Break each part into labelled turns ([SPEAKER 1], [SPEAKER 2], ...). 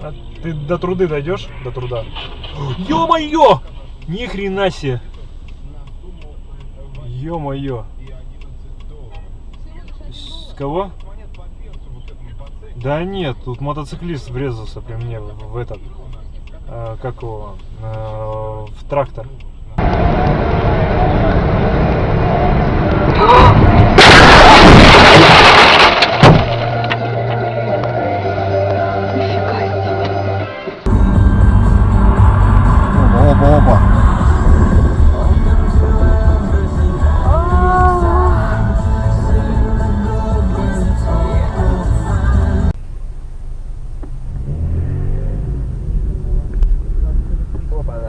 [SPEAKER 1] А ты до труды дойдешь? До труда. Ё-моё! Ни хрена себе! Ё-моё! Кого? Да нет, тут мотоциклист врезался при мне в этот, как его, в трактор.
[SPEAKER 2] Опа.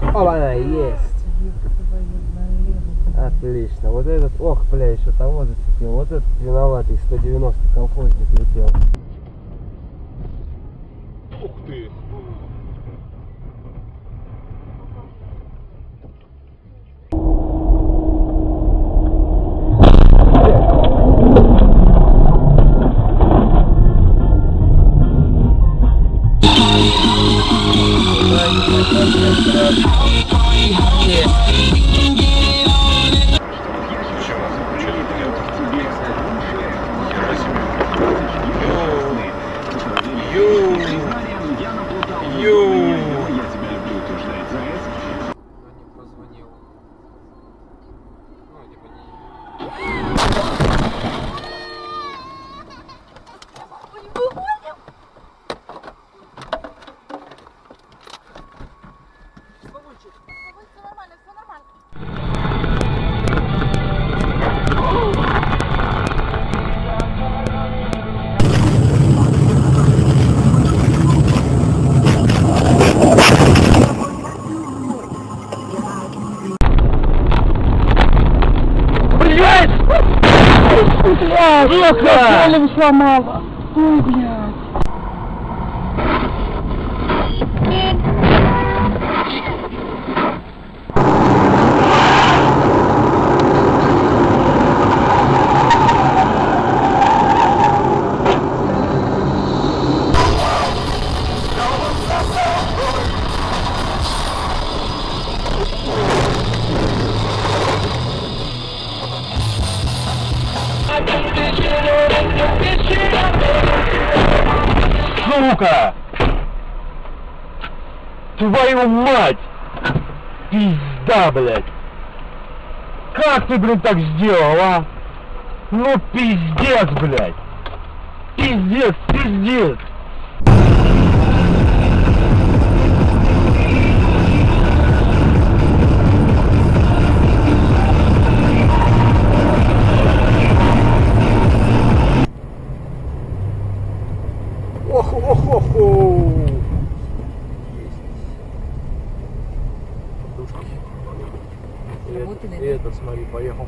[SPEAKER 3] Опа-на, есть. Отлично. Вот этот, ох, бля, еще того зацепил. Вот этот виноватый 190 колхозник летел.
[SPEAKER 1] Ух ты!
[SPEAKER 4] Голову сломала. Ой, блядь.
[SPEAKER 1] Сука! Твою мать! Пизда, блядь! Как ты, блин, так сделал, а? Ну, пиздец, блядь! Пиздец! Ох-ох-ох-ох! И это, смотри, поехал.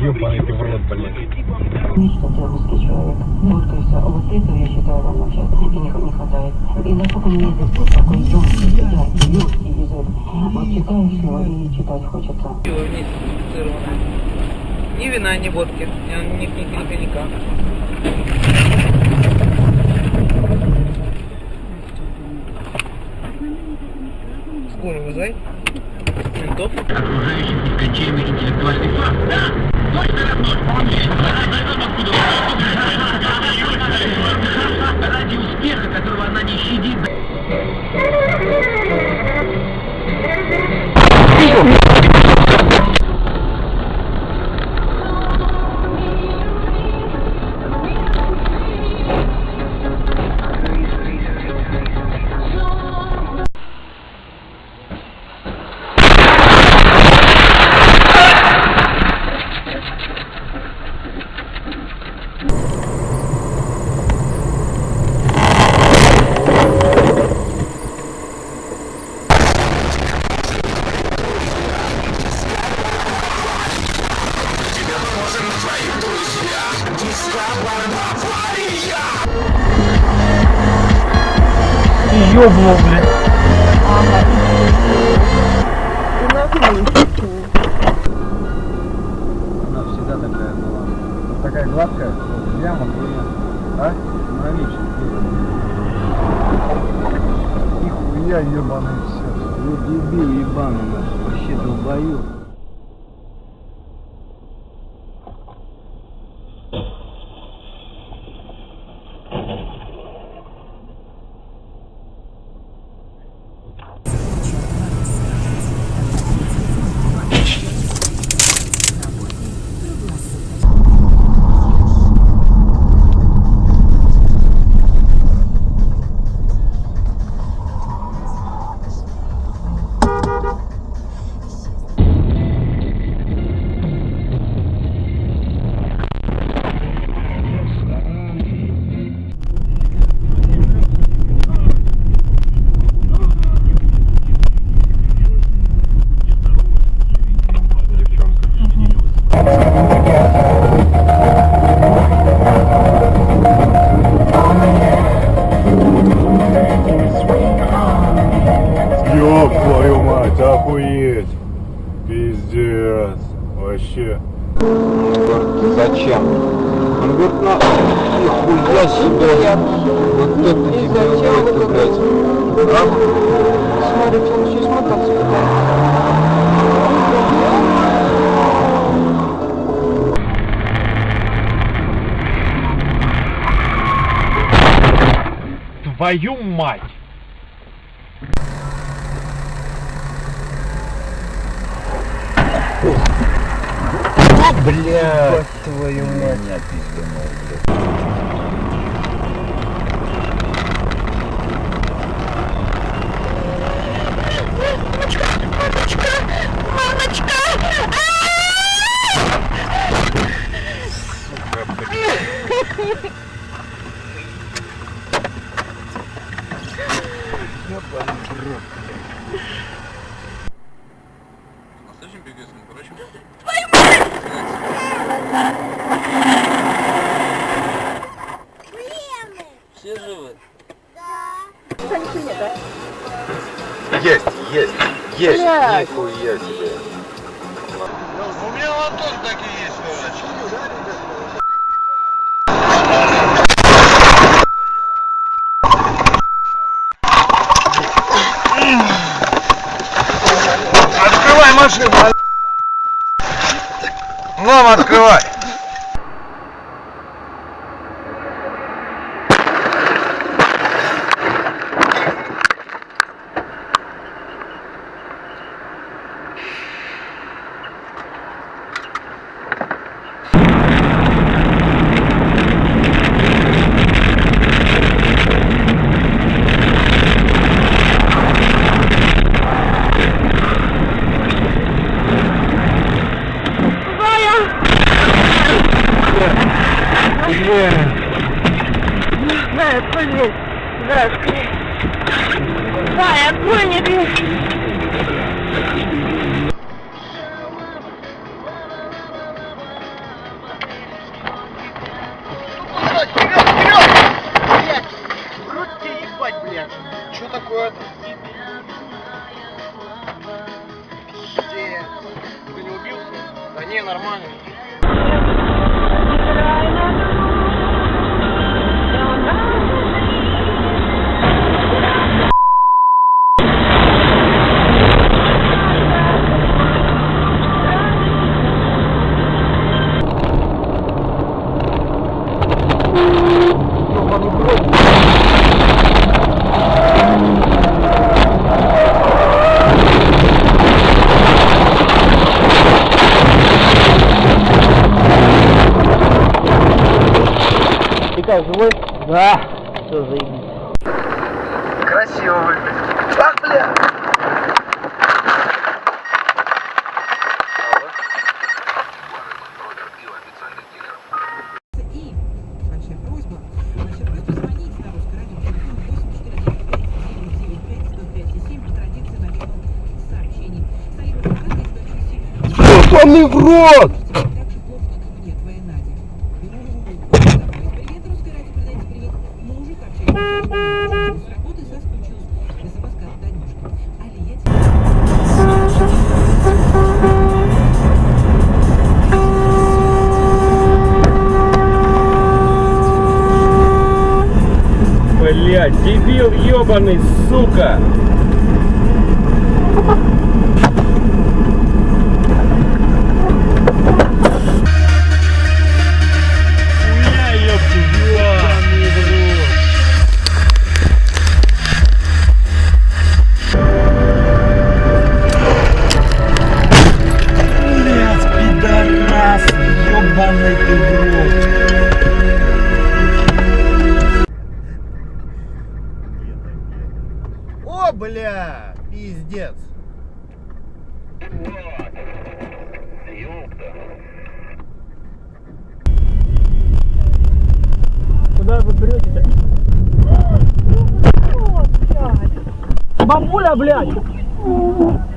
[SPEAKER 1] Ёбаный ты в рот, блядь.
[SPEAKER 5] Что русский человек. Вот и все. Вот этого я считаю вам вообще и не хватает. И насколько у меня язык вот такой ёмкий, яркий язык. Вот читаешь его и читать хочется.
[SPEAKER 6] Ни вина, ни водки, ни коньяка. Скорую вызывай. Ментов.
[SPEAKER 7] Окружающих нескончаемый интеллектуальный факт. Да! Точно ради успеха, которого она не щадит.
[SPEAKER 1] Ты ёбнул, блядь.
[SPEAKER 3] Она всегда такая была. Вот такая гладкая, прямо хуйня. А? Мравичная. Нихуя ебаный все. Ну дебил ебаный, вообще долбоёб.
[SPEAKER 1] Ёб твою мать, охуеть. Пиздец. Вообще.
[SPEAKER 3] Зачем? Он говорит, нихуя себе. Вот кто ты тебе говорит, блядь.
[SPEAKER 4] Смотри, фильм еще смотрится.
[SPEAKER 1] Твою мать.
[SPEAKER 3] Блядь, твою мать. Меня пизданул, блядь.
[SPEAKER 6] Зачем бегать? Короче. Все живы?
[SPEAKER 2] Есть, есть, есть,
[SPEAKER 4] Блядь.
[SPEAKER 2] нихуя себе.
[SPEAKER 7] У меня вон тоже такие есть, короче. Открывай машину! Нам открывай!
[SPEAKER 4] Да, отпусти. Здравствуй. Да, отпусти.
[SPEAKER 7] Что такое-то? Где? Ты не убился? Да не, нормально.
[SPEAKER 3] Ты как, живой? Да. Все, заебись.
[SPEAKER 7] Красиво выглядит. Ах, бля!
[SPEAKER 8] И большая просьба звонить на русское радио телефон 849-995-105-7 по традиции начала сообщений.
[SPEAKER 3] Ёбаный в рот!
[SPEAKER 8] Так же плохо, как и мне, твоя Надя.
[SPEAKER 3] блядь, дебил ебаный, сука!
[SPEAKER 9] О, бля, пиздец.
[SPEAKER 3] Куда вы прете-то? Бабуля, блядь!